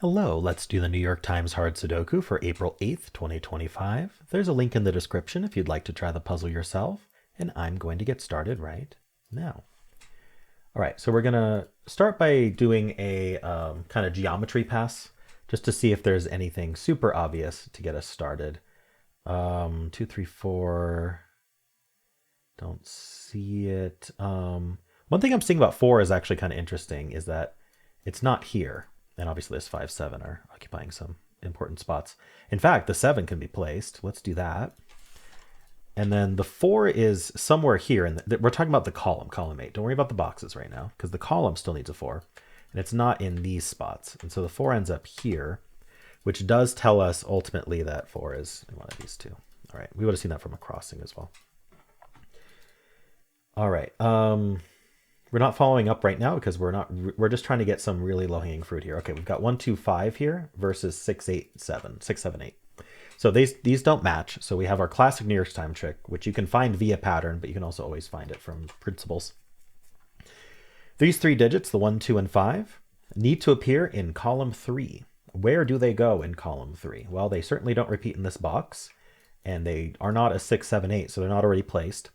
Hello, let's do the New York Times Hard Sudoku for April 8th, 2025. There's a link in the description if you'd like to try the puzzle yourself, and I'm going to get started right now. All right, so we're going to start by doing a kind of geometry pass, just to see if there's anything super obvious to get us started. 2, 3, 4, don't see it. One thing I'm seeing about 4 is actually kind of interesting, is that it's not here. And obviously this 5, 7 are occupying some important spots. In fact, the 7 can be placed. Let's do that. And then the 4 is somewhere here. And we're talking about the column 8. Don't worry about the boxes right now, because the column still needs a 4. And it's not in these spots. And so the 4 ends up here, which does tell us ultimately that 4 is in one of these two. All right, we would have seen that from a crossing as well. All right. We're not following up right now because we're just trying to get some really low-hanging fruit here. Okay, we've got 1, 2, 5 here versus 6, 8, 7, 6, 7, 8. So these don't match. So we have our classic New York time trick, which you can find via pattern, but you can also always find it from principles. These 3 digits, the 1, 2, and 5, need to appear in column 3. Where do they go in column 3? Well, they certainly don't repeat in this box, and they are not a 6, 7, 8, so they're not already placed.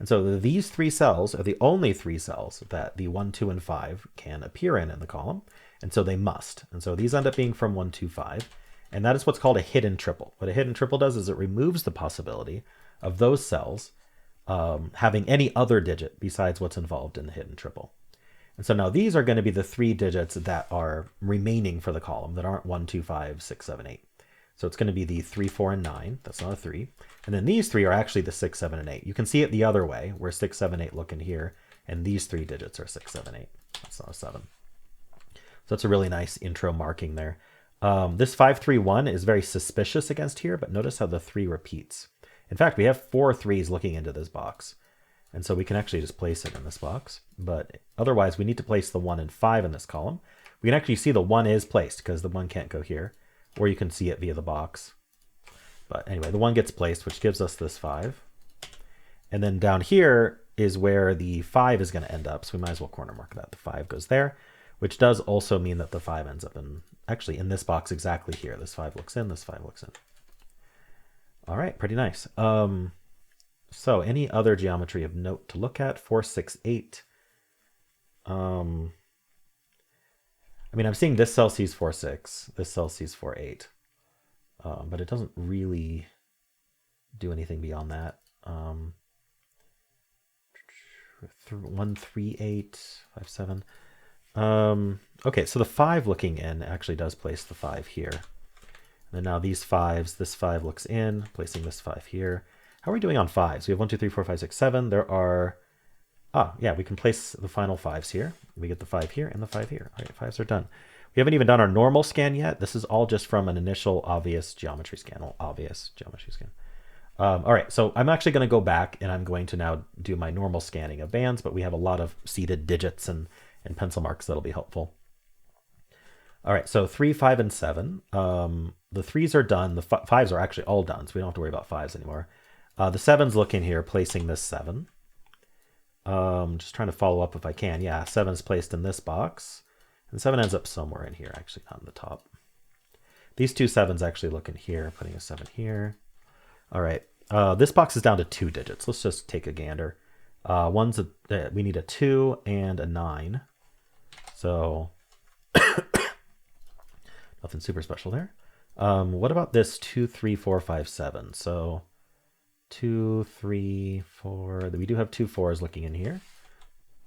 And so these 3 cells are the only 3 cells that the 1, 2, and 5 can appear in the column. And so they must. And so these end up being from 1, 2, 5. And that is what's called a hidden triple. What a hidden triple does is it removes the possibility of those cells having any other digit besides what's involved in the hidden triple. And so now these are going to be the 3 digits that are remaining for the column that aren't 1, 2, 5, 6, 7, 8. So it's going to be the 3, 4, and 9. That's not a 3. And then these 3 are actually the 6, 7, and 8. You can see it the other way, where 6, 7, 8 look in here, and these 3 digits are 6, 7, 8. That's not a 7. So that's a really nice intro marking there. This 5, 3, 1 is very suspicious against here, but notice how the 3 repeats. In fact, we have 4 3s looking into this box. And so we can actually just place it in this box. But otherwise, we need to place the 1 and 5 in this column. We can actually see the 1 is placed because the 1 can't go here. Or you can see it via the box. But anyway, the 1 gets placed, which gives us this 5. And then down here is where the 5 is going to end up. So we might as well corner mark that. The 5 goes there, which does also mean that the 5 ends up actually in this box exactly here. This 5 looks in, this 5 looks in. All right, pretty nice. So any other geometry of note to look at? 4, 6, 8. I mean, I'm seeing this cell sees 4, 6. This cell sees 4, 8. But it doesn't really do anything beyond that. 1, 3, 8, 5, 7. Okay, so the 5 looking in actually does place the 5 here. And then now these 5s, this 5 looks in, placing this 5 here. How are we doing on 5s? We have 1, 2, 3, 4, 5, 6, 7. There are... yeah, we can place the final 5s here. We get the 5 here and the 5 here. All right, 5s are done. We haven't even done our normal scan yet. This is all just from an initial obvious geometry scan. All right, so I'm actually going to go back and I'm going to now do my normal scanning of bands, but we have a lot of seeded digits and pencil marks that'll be helpful. All right, so 3, 5, and 7. The 3s are done. The 5s are actually all done, so we don't have to worry about 5s anymore. The 7s look in here, placing this 7. Just trying to follow up if I can. Yeah, 7's placed in this box. And 7 ends up somewhere in here, actually, not in the top. These 2 7s actually look in here, putting a 7 here. All right, this box is down to 2 digits. Let's just take a gander. We need a 2 and a 9. So nothing super special there. What about this 2, 3, 4, 5, 7? So 2, 3, 4. We do have 2 4s looking in here.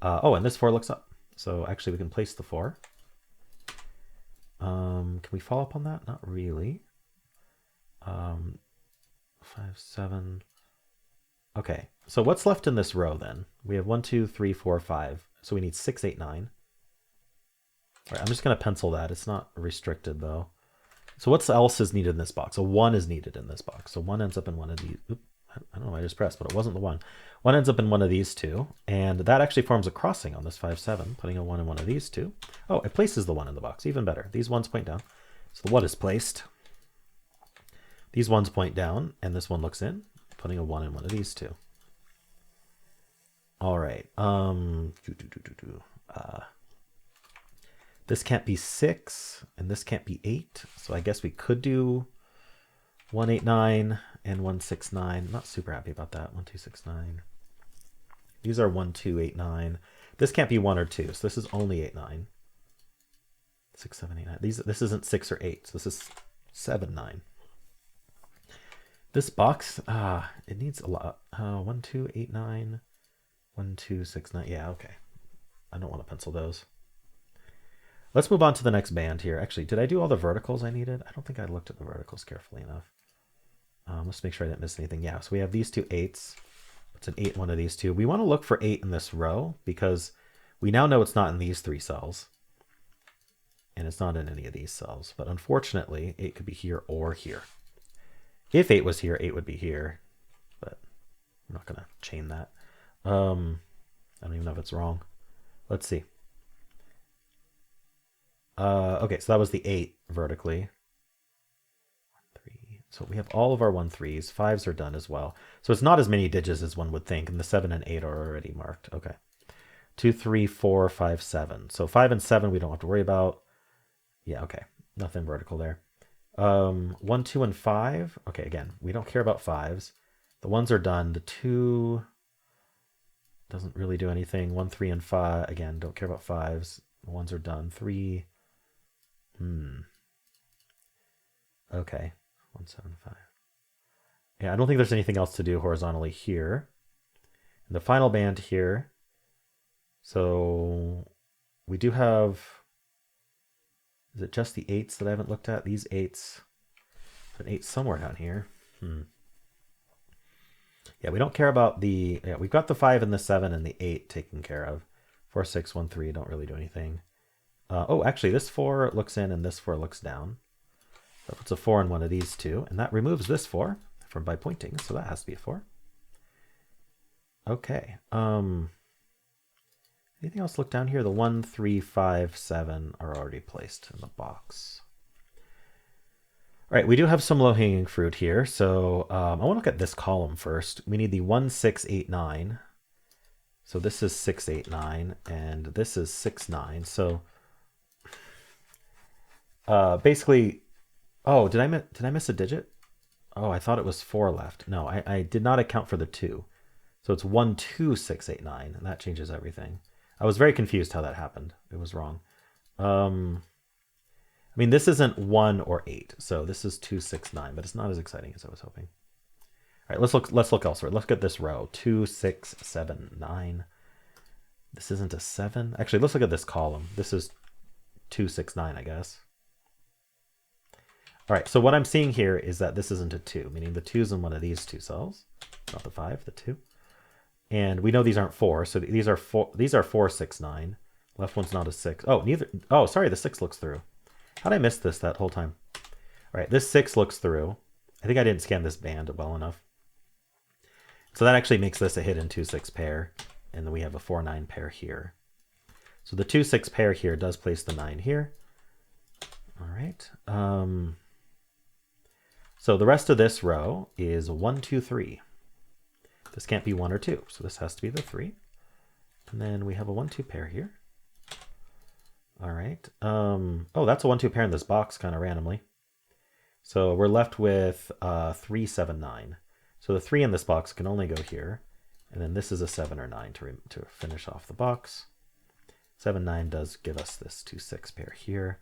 Oh, and this 4 looks up. So actually we can place the 4. Can we follow up on that? Not really. 5, 7. Okay, so what's left in this row then? We have 1, 2, 3, 4, 5. So we need 6, 8, 9. All right, I'm just going to pencil that. It's not restricted though. So what else is needed in this box? So 1 is needed in this box. So 1 ends up in one of these. Oops, I don't know why I just pressed, but it wasn't the 1. 1 ends up in one of these 2, and that actually forms a crossing on this 5, 7, putting a 1 in one of these 2. Oh, it places the 1 in the box, even better. These 1s point down. So the 1 is placed. These 1s point down, and this 1 looks in, putting a 1 in one of these 2. All right. This can't be 6, and this can't be 8. So I guess we could do 189 and 169. Not super happy about that. 1269. These are 1289. This can't be 1 or 2, so this is only 89. 6, 7, 8, 9. This isn't 6 or 8, so this is 7, 9. This box, it needs a lot. 1, 2, 8, 9. 1, 2, 6, 9. Yeah, okay. I don't want to pencil those. Let's move on to the next band here. Actually, did I do all the verticals I needed? I don't think I looked at the verticals carefully enough. Let's make sure I didn't miss anything. Yeah, so we have these two 8s. It's an 8 in one of these two. We want to look for 8 in this row because we now know it's not in these 3 cells. And it's not in any of these cells. But unfortunately, 8 could be here or here. If 8 was here, 8 would be here. But I'm not going to chain that. I don't even know if it's wrong. Let's see. Okay, so that was the 8 vertically. 1, 3. So we have all of our 1, 3s. 5s are done as well. So it's not as many digits as one would think, and the 7 and 8 are already marked. Okay. 2, 3, 4, 5, 7. So 5 and 7 we don't have to worry about. Yeah, okay. Nothing vertical there. 1, 2, and 5. Okay, again, we don't care about 5s. The 1s are done. The 2 doesn't really do anything. 1, 3, and 5. Again, don't care about 5s. The 1s are done. 3. Okay. 1, 7, 5. Yeah, I don't think there's anything else to do horizontally here. And the final band here. So we do have, is it just the 8s that I haven't looked at? These 8s. An 8 somewhere down here. Yeah, we don't care about the, yeah, we've got the 5 and the 7 and the 8 taken care of. 4, 6, 1, 3 don't really do anything. Oh, actually, this 4 looks in and this 4 looks down. That puts a 4 in one of these two, and that removes this 4 from by pointing, so that has to be a 4. Okay. Anything else look down here? The 1, 3, 5, 7 are already placed in the box. All right, we do have some low-hanging fruit here, so I want to look at this column first. We need the 1, 6, 8, 9. So this is 6, 8, 9, and this is 6, 9. So basically, oh, did I miss a digit? Oh, I thought it was 4 left. No, I did not account for the 2. So it's 1, 2, 6, 8, 9, and that changes everything. I was very confused how that happened. It was wrong. I mean, this isn't 1 or 8, so this is 2, 6, 9, but it's not as exciting as I was hoping. All right, let's look elsewhere. Let's get this row. 2, 6, 7, 9. This isn't a 7. Actually, let's look at this column. This is 2, 6, 9, I guess. All right, so what I'm seeing here is that this isn't a 2, meaning the 2's in one of these 2 cells, not the 5, the 2. And we know these aren't 4, so these are 4, 6, 9. Left one's not a 6. Oh, neither. Oh, sorry, the 6 looks through. How'd I miss this that whole time? All right, this 6 looks through. I think I didn't scan this band well enough. So that actually makes this a hidden 2, 6 pair, and then we have a 4, 9 pair here. So the 2, 6 pair here does place the 9 here. All right. So the rest of this row is 1, 2, 3. This can't be 1 or 2, so this has to be the 3. And then we have a 1, 2 pair here. All right. Oh, that's a 1, 2 pair in this box kind of randomly. So we're left with 3, 7, 9. So the 3 in this box can only go here. And then this is a 7 or 9 to finish off the box. 7, 9 does give us this 2, 6 pair here.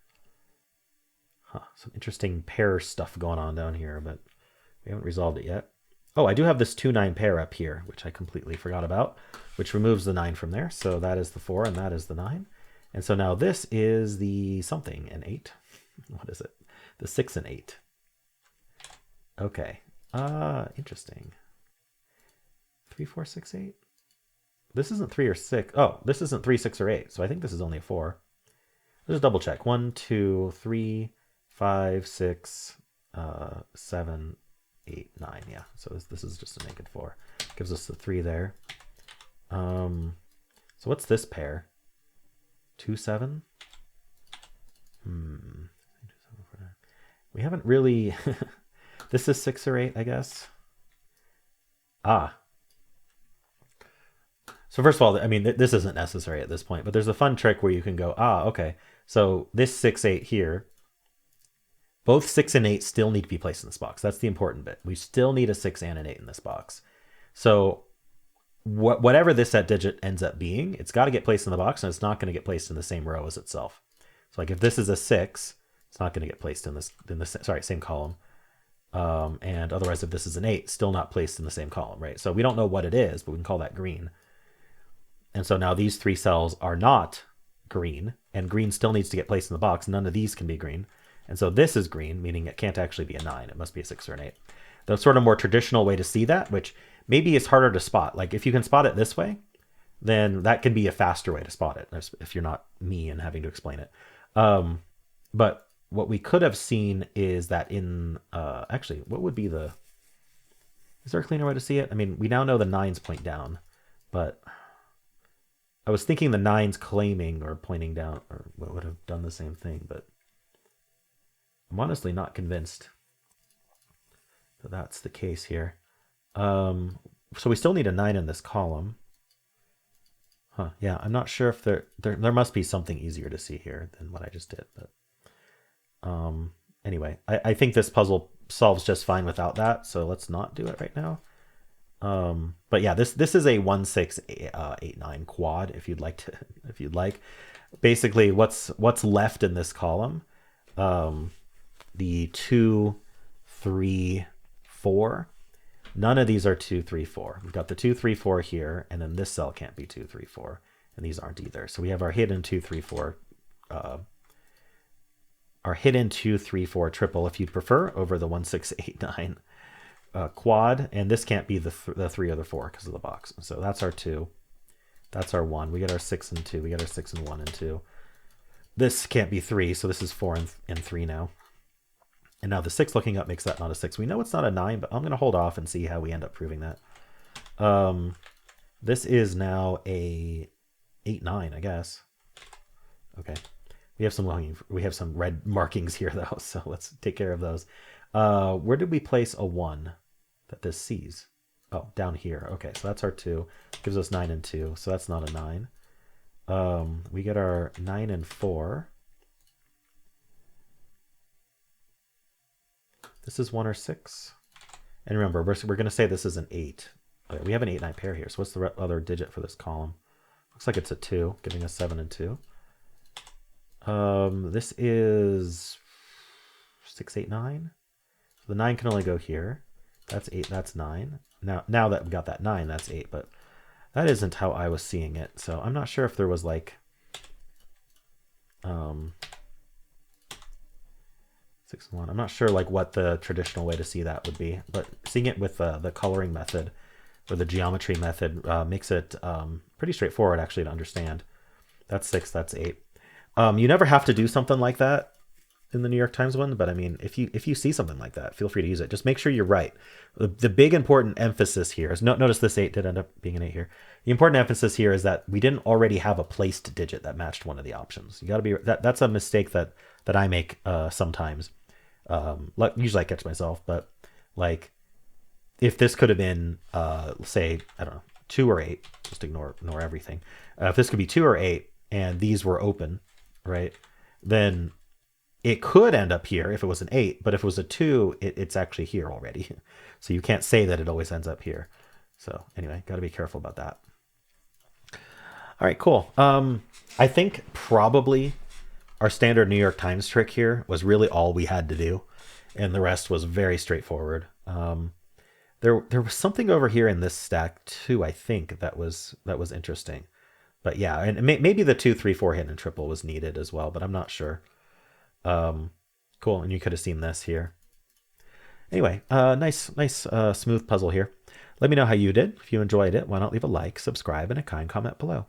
Huh, some interesting pair stuff going on down here, but we haven't resolved it yet. Oh, I do have this 2, 9 pair up here, which I completely forgot about, which removes the 9 from there. So that is the 4 and that is the 9. And so now this is the something, an 8. What is it? The 6 and 8. Okay. Interesting. 3, 4, 6, 8. This isn't 3 or 6. Oh, this isn't 3, 6, or 8. So I think this is only a 4. Let's just double check. 1, 2, 3, 5, 6, 7, 8, 9. Yeah. So this is just a naked 4. Gives us the 3 there. So what's this pair? 2, 7. We haven't really. This is 6 or 8, I guess. Ah. So first of all, I mean, this isn't necessary at this point, but there's a fun trick where you can go, okay, So this 6, 8 here, both 6 and 8 still need to be placed in this box. That's the important bit. We still need a 6 and an 8 in this box. So whatever this set digit ends up being, it's got to get placed in the box, and it's not going to get placed in the same row as itself. So like if this is a 6, it's not going to get placed in the same column. And otherwise, if this is an 8, still not placed in the same column, right? So we don't know what it is, but we can call that green. And so now these 3 cells are not green, and green still needs to get placed in the box. None of these can be green. And so this is green, meaning it can't actually be a 9. It must be a 6 or an 8. The sort of more traditional way to see that, which maybe is harder to spot. Like if you can spot it this way, then that can be a faster way to spot it if you're not me and having to explain it. But what we could have seen is that in, actually, what would be the, is there a cleaner way to see it? I mean, we now know the 9s point down, but I was thinking the 9s claiming or pointing down or what would have done the same thing, but I'm honestly not convinced that that's the case here. So we still need a 9 in this column. Huh, yeah, I'm not sure if there must be something easier to see here than what I just did, but anyway, I think this puzzle solves just fine without that, so let's not do it right now. But yeah, this is a 1, 6, 8, 9 quad if you'd like. Basically, what's left in this column, the 2, 3, 4. None of these are 2, 3, 4. We've got the 2, 3, 4 here, and then this cell can't be 2, 3, 4, and these aren't either. So we have our hidden 2, 3, 4, our hidden 2, 3, 4 triple, if you'd prefer, over the 1, 6, 8, 9 quad, and this can't be the 3 or the 4 because of the box. So that's our 2. That's our 1. We get our 6 and 2. We get our 6 and 1 and 2. This can't be 3, so this is 4 and 3 now. And now the 6 looking up makes that not a 6. We know it's not a 9, but I'm going to hold off and see how we end up proving that. This is now a 8, 9, I guess. Okay. We have some red markings here, though, so let's take care of those. Where did we place a 1 that this sees? Oh, down here. Okay, so that's our 2. Gives us 9 and 2, so that's not a 9. We get our 9 and 4. This is 1 or 6. And remember, we're going to say this is an 8. Okay, we have an 8, 9 pair here, so what's the other digit for this column? Looks like it's a 2, giving us 7 and 2. This is 6, 8, 9. So the 9 can only go here. That's 8, that's 9. Now that we got that 9, that's 8, but that isn't how I was seeing it. So I'm not sure if there was like 6 and 1. I'm not sure like what the traditional way to see that would be, but seeing it with the coloring method or the geometry method makes it pretty straightforward actually to understand. That's 6, that's 8. You never have to do something like that in the New York Times one, but I mean, if you see something like that, feel free to use it. Just make sure you're right. The big important emphasis here is, notice this 8 did end up being an 8 here. The important emphasis here is that we didn't already have a placed digit that matched one of the options. You got to be that's a mistake that I make sometimes. Usually I catch myself, but like if this could have been say, I don't know, 2 or 8, just ignore everything. If this could be 2 or 8 and these were open, right, then it could end up here if it was an 8, but if it was a 2, it's actually here already. So you can't say that it always ends up here. So anyway, got to be careful about that. All right, cool. I think probably our standard New York Times trick here was really all we had to do, and the rest was very straightforward. There was something over here in this stack too, I think, that was interesting. But yeah, and maybe the 2, 3, 4 hidden triple was needed as well, but I'm not sure. Cool, and you could have seen this here. Anyway, nice smooth puzzle here. Let me know how you did. If you enjoyed it, why not leave a like, subscribe, and a kind comment below.